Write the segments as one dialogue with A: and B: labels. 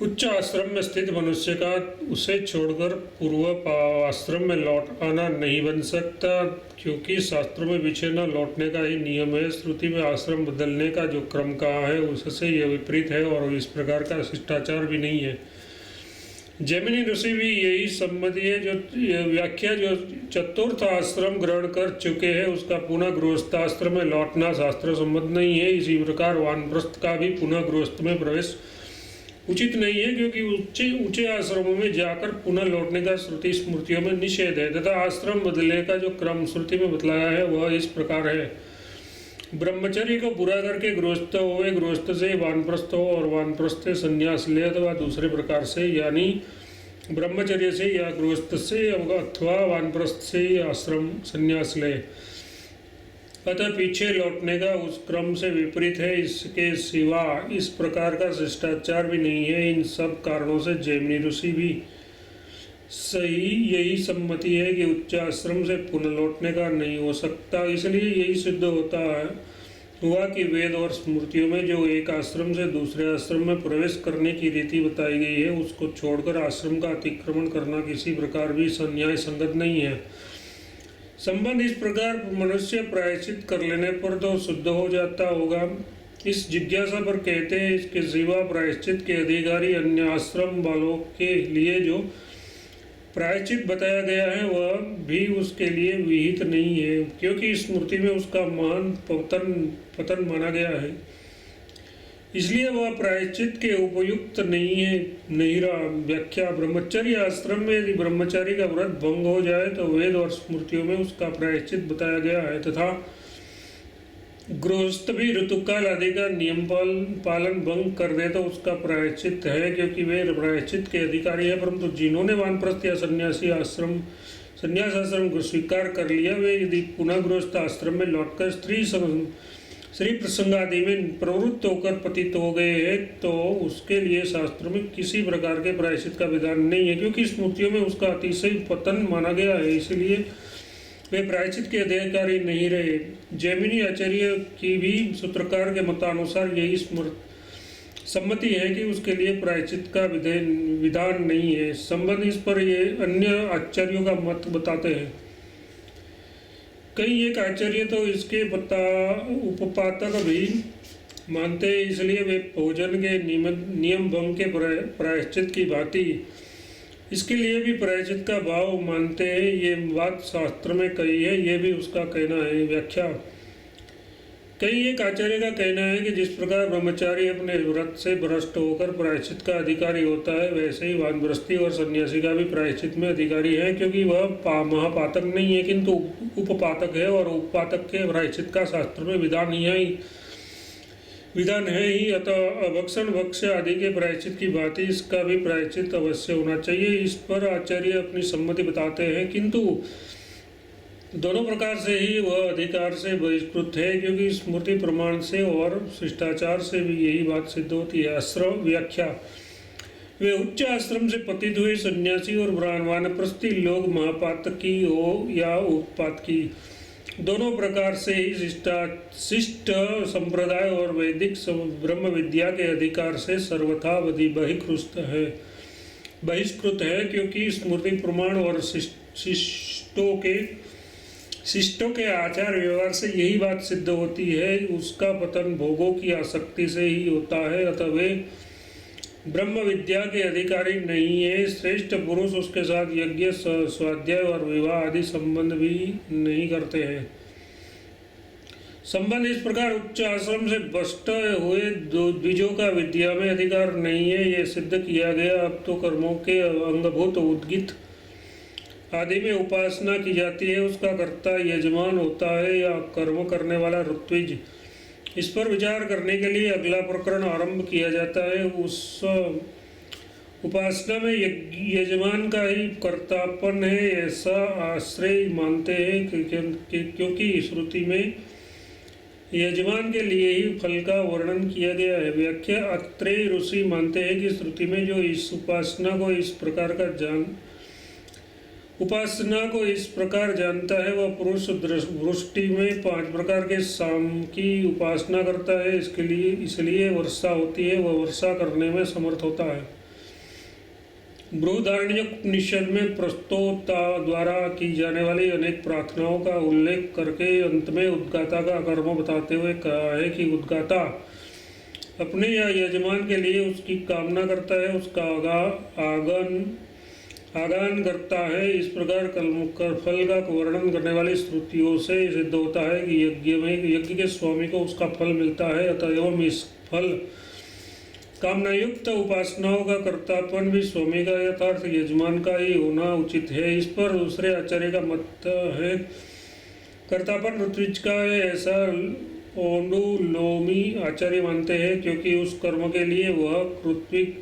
A: उच्च आश्रम में स्थित मनुष्य का उसे छोड़कर पूर्व आश्रम में लौट आना नहीं बन सकता, क्योंकि शास्त्रों में पीछे न लौटने का ही नियम है। श्रुति में आश्रम बदलने का जो क्रम कहा है उससे यह विपरीत है और इस प्रकार का शिष्टाचार भी नहीं है। जैमिनी ऋषि भी यही सम्मति है। जो व्याख्या जो चतुर्थ आश्रम ग्रहण कर चुके हैं उसका पुनः गृहस्थाश्रम में लौटना शास्त्र सम्मत नहीं है। इसी प्रकार वानप्रस्थ का भी पुनः गृहस्थ में प्रवेश उचित नहीं है, क्योंकि ऊंचे आश्रमों में जाकर पुनः लौटने का श्रुति स्मृतियों में निषेध है तथा आश्रम बदलने का जो क्रम श्रुति में बतलाया है वह इस प्रकार है। ब्रह्मचर्य को पूरा करके गृहस्थ हो, गृहस्थ से वानप्रस्थ हो और वानप्रस्थ से संन्यास ले, अथवा दूसरे प्रकार से यानी ब्रह्मचर्य से या गृहस्थ से अथवा वानप्रस्थ से आश्रम संन्यास ले। अतः पीछे लौटने का उस क्रम से विपरीत है। इसके सिवा इस प्रकार का शिष्टाचार भी नहीं है। इन सब कारणों से जैमिनी ऋषि भी सही यही सम्मति है कि उच्च आश्रम से पुनः लौटने का नहीं हो सकता। इसलिए यही सिद्ध होता है हुआ कि वेद और स्मृतियों में जो एक आश्रम से दूसरे आश्रम में प्रवेश करने की रीति बताई गई है उसको छोड़कर आश्रम का अतिक्रमण करना किसी प्रकार भी न्याय संगत नहीं है। संबंध इस प्रकार मनुष्य प्रायश्चित कर लेने पर तो शुद्ध हो जाता होगा, इस जिज्ञासा पर कहते हैं इसके सिवा प्रायश्चित के अधिकारी अन्य आश्रम वालों के लिए जो प्रायश्चित बताया गया है वह भी उसके लिए विहित नहीं है, क्योंकि स्मृति में उसका महान पतन माना गया है। इसलिए वह प्रायश्चित के उपयुक्त नहीं रहा। व्याख्या ब्रह्मचर्य आश्रम में यदि ब्रह्मचारी का व्रत भंग हो जाए तो वेद और स्मृतियों में उसका प्रायश्चित बताया गया है तथा गृहस्थ भी ऋतुकाल आदि का नियम पालन भंग कर दे तो उसका प्रायश्चित है, क्योंकि वे प्रायश्चित के अधिकारी है। परंतु जिन्होंने वानप्रस्थ या संन्यास आश्रम को स्वीकार कर लिया वे यदि पुनः गृहस्थ आश्रम में लौटकर श्री प्रसंग आदि में प्रवृत्त होकर पतित हो गए हैं तो उसके लिए शास्त्र में किसी प्रकार के प्रायश्चित का विधान नहीं है, क्योंकि स्मृतियों में उसका अतिशय पतन माना गया है। इसलिए वे प्रायश्चित के अधिकारी नहीं रहे। जैमिनी आचार्य की भी सूत्रकार के मतानुसार यही सम्मति है कि उसके लिए प्रायश्चित का विधान नहीं है। संबंध इस पर ये अन्य आचार्यों का मत बताते हैं। कई एक आचार्य तो इसके उपपातक भी मानते हैं, इसलिए वे भोजन के नियम भंग के प्रायश्चित की भांति इसके लिए भी प्रायश्चित का भाव मानते हैं। ये बात शास्त्र में कही है, ये भी उसका कहना है। व्याख्या कई एक आचार्य का कहना है कि जिस प्रकार ब्रह्मचारी अपने व्रत से भ्रष्ट होकर प्रायश्चित का अधिकारी होता है वैसे ही वानप्रस्थी और सन्यासी का भी प्रायश्चित में अधिकारी है, क्योंकि वह महापातक नहीं है किंतु उपपातक है और उपपातक के प्रायश्चित का शास्त्र में विधान है ही। अतः अभक्षण भक्ष्य आदि के प्रायश्चित की भांति इसका भी प्रायश्चित अवश्य होना चाहिए। इस पर आचार्य अपनी सम्मति बताते हैं, किंतु दोनों प्रकार से ही वह अधिकार से बहिष्कृत है, क्योंकि स्मृति प्रमाण से और शिष्टाचार से भी यही बात सिद्ध होती है। आश्रम व्याख्या वे उच्च आश्रम से पतित हुए सन्यासी और वानप्रस्थी लोग महापातकी हो या उत्पातकी दोनों प्रकार से ही शिष्ट संप्रदाय और वैदिक ब्रह्म विद्या के अधिकार से सर्वथा बहिष्कृत है, क्योंकि स्मृति प्रमाण और शिष्टों के आचार व्यवहार से यही बात सिद्ध होती है। उसका पतन भोगों की आसक्ति से ही होता है, अतः वे ब्रह्म विद्या के अधिकारी नहीं है। श्रेष्ठ पुरुष उसके साथ यज्ञ स्वाध्याय और विवाह आदि संबंध भी नहीं करते हैं। संबंध इस प्रकार उच्च आश्रम से भ्रष्ट हुए द्विजों का विद्या में अधिकार नहीं है, ये सिद्ध किया गया। अब तो कर्मों के अंगभूत उद्गित आदि में उपासना की जाती है, उसका कर्ता यजमान होता है या कर्म करने वाला ऋत्विज। इस पर विचार करने के लिए अगला प्रकरण आरंभ किया जाता है। उस उपासना में यजमान का ही कर्तापन है ऐसा आश्रय मानते हैं, क्योंकि श्रुति में यजमान के लिए ही फल का वर्णन किया गया है। व्याख्या अत्रेय ऋषि मानते हैं कि श्रुति में जो इस उपासना को इस प्रकार जानता है वह पुरुष दृष्टि में 5 प्रकार के साम की उपासना करता है। इसलिए वर्षा होती है, वह वर्षा करने में समर्थ होता है। बृहदारण्यक में प्रस्तोता द्वारा की जाने वाली अनेक प्रार्थनाओं का उल्लेख करके अंत में उद्गाता का कर्म बताते हुए कहा है कि उद्गाता अपने या यजमान के लिए उसकी कामना करता है, उसका आगान करता है। इस प्रकार फल का वर्णन करने वाली श्रुतियों से सिद्ध होता है कि यज्ञ के स्वामी को उसका फल मिलता है। अतएव इस फल कामना युक्त उपासनाओं का कर्तापन भी स्वामी का यथार्थ यजमान का ही होना उचित है। इस पर दूसरे आचार्य का मत है कर्तापन ऋत्विज का है, ऐसा ओंडुलोमी आचार्य मानते हैं, क्योंकि उस कर्म के लिए वह ऋत्विक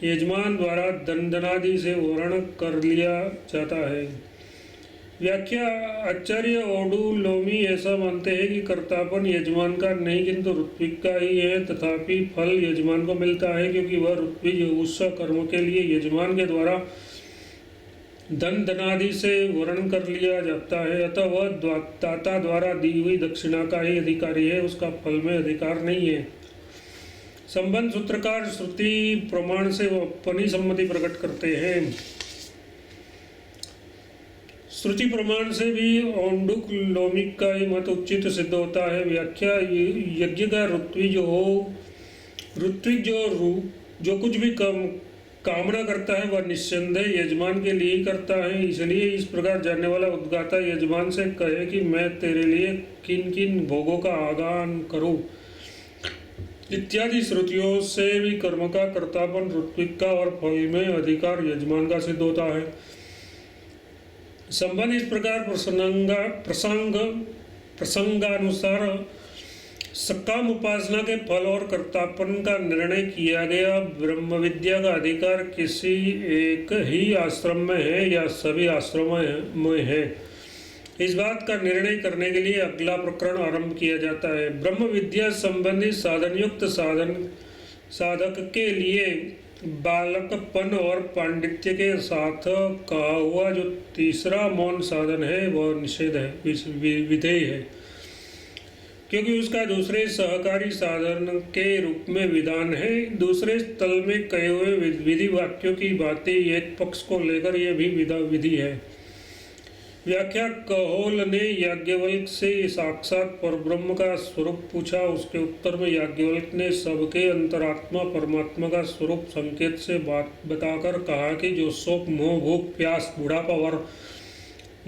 A: यजमान द्वारा दंडनादि से वर्ण कर लिया जाता है। व्याख्या आचार्य ओडुलोमी ऐसा मानते हैं कि कर्तापन यजमान का नहीं किंतु ऋत्विक का ही है, तथापि फल यजमान को मिलता है क्योंकि वह ऋत्विज उस कर्म के लिए यजमान के द्वारा दंडनादि से वर्ण कर लिया जाता है। अतः वह दाता द्वारा दी हुई दक्षिणा का ही अधिकारी है, उसका फल में अधिकार नहीं है। संबंध सूत्रकार श्रुति प्रमाण से अपनी सम्मति प्रकट करते हैं। श्रुति प्रमाण से भी औंडुक लोमिक का ही मत उचित सिद्ध होता है। व्याख्या यज्ञ का ऋत्विज जो कुछ भी कामना करता है वह निस्संदेह यजमान के लिए ही करता है। इसलिए इस प्रकार जानने वाला उद्गाता यजमान से कहे कि मैं तेरे लिए किन किन भोगों का आगान करूं इत्यादि श्रुतियों से भी कर्म का कर्तापन ऋत्विक का और फल में अधिकार यजमान का सिद्ध होता है। संबंध इस प्रकार प्रसंगानुसार सकाम उपासना के फल और कर्तापन का निर्णय किया गया। ब्रह्म विद्या का अधिकार किसी एक ही आश्रम में है या सभी आश्रमों में है, इस बात का निर्णय करने के लिए अगला प्रकरण आरंभ किया जाता है। ब्रह्म विद्या संबंधी साधनयुक्त साधक के लिए बालकपन और पांडित्य के साथ कहा हुआ जो तीसरा मौन साधन है वह निषेध है, विधेय है, क्योंकि उसका दूसरे सहकारी साधन के रूप में विधान है। दूसरे स्थल में कहे हुए विधि वाक्यों की बातें एक पक्ष को लेकर यह भी विधि है। व्याख्या कहोल ने याज्ञवल्क्य से साक्षात परब्रह्म का स्वरूप पूछा। उसके उत्तर में याज्ञवल्क्य ने सबके अंतरात्मा परमात्मा का स्वरूप संकेत से बात बताकर कहा कि जो शोक मोह भूख प्यास बुढ़ापा और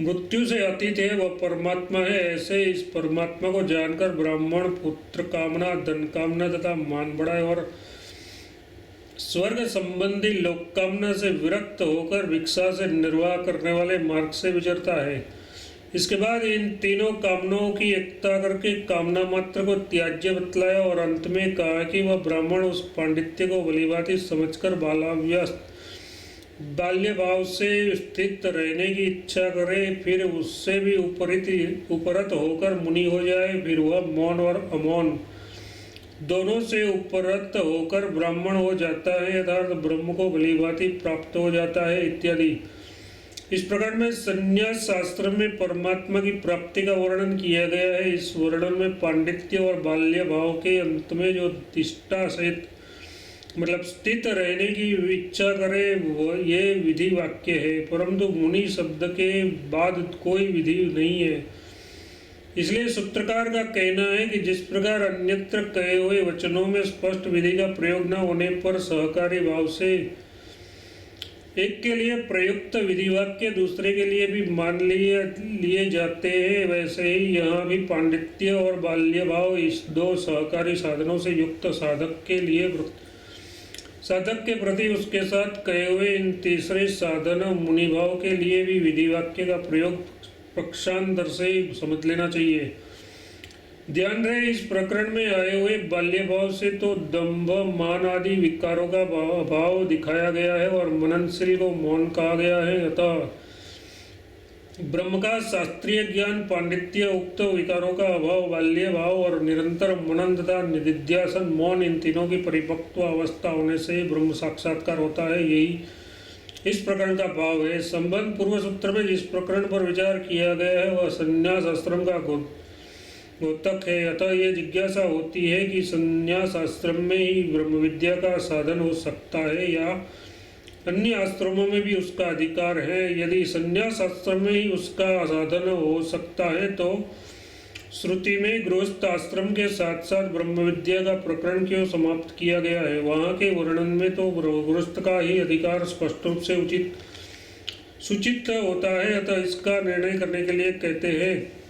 A: मृत्यु से अतीत है वह परमात्मा है। ऐसे इस परमात्मा को जानकर ब्राह्मण पुत्र कामना धन कामना तथा मान बढ़ाए और स्वर्ग संबंधी लोक कामना से विरक्त होकर भिक्षा से निर्वाह करने वाले मार्ग से विचरता है। इसके बाद इन तीनों कामनाओं की एकता करके कामना मात्र को त्याज्य बतलाया और अंत में कहा कि वह ब्राह्मण उस पांडित्य को भलीभांति समझकर बाल्य भाव से स्थित रहने की इच्छा करे, फिर उससे भी उपरत होकर मुनि हो जाए, फिर वह मौन और अमौन दोनों से उपरत होकर ब्राह्मण हो जाता है, यथार्थ ब्रह्म को भलीभांति प्राप्त हो जाता है इत्यादि। इस प्रकार में संन्यास शास्त्र में परमात्मा की प्राप्ति का वर्णन किया गया है। इस वर्णन में पांडित्य और बाल्य भाव के अंत में जो तिष्ठा सहित मतलब स्थित रहने की इच्छा करे वो ये विधि वाक्य है, परंतु मुनि शब्द के बाद कोई विधि नहीं है। इसलिए सूत्रकार का कहना है कि जिस प्रकार अन्यत्र कहे हुए वचनों में स्पष्ट विधि का प्रयोग न होने पर सहकारी भाव से एक के लिए प्रयुक्त विधि वाक्य दूसरे के लिए भी मान लिए जाते हैं, वैसे ही यहाँ भी पांडित्य और बाल्य भाव इस दो सहकारी साधनों से युक्त साधक के प्रति उसके साथ कहे हुए इन तीसरे साधन मुनि भाव के लिए भी विधि वाक्य का प्रयोग पक्षांतर से समझ लेना चाहिए। ध्यान रहे इस प्रकरण में आए हुए बाल्य भाव से तो दंभ मान आदि विकारों का भाव दिखाया गया है और मननशील को मौन कहा गया है। अतः ब्रह्म का शास्त्रीय ज्ञान पांडित्य उक्त विकारों का अभाव बाल्य भाव और निरंतर मनन तथा निधिध्यासन मौन इन तीनों की परिपक्व अवस्था होने से ब्रह्म साक्षात्कार होता है, यही इस प्रकरण का भाव है। संबंध पूर्व सूत्र में जिस प्रकरण पर विचार किया गया है वह संन्यास आश्रम का द्योतक है। अतः यह जिज्ञासा होती है कि संन्यास आश्रम में ही ब्रह्म विद्या का साधन हो सकता है या अन्य आश्रमों में भी उसका अधिकार है। यदि संन्यास आश्रम में ही उसका साधन हो सकता है तो श्रुति में गृहस्थ आश्रम के साथ साथ ब्रह्म विद्या का प्रकरण क्यों समाप्त किया गया है? वहाँ के वर्णन में तो गृहस्थ का ही अधिकार स्पष्ट रूप से सूचित होता है, अतः इसका निर्णय करने के लिए कहते हैं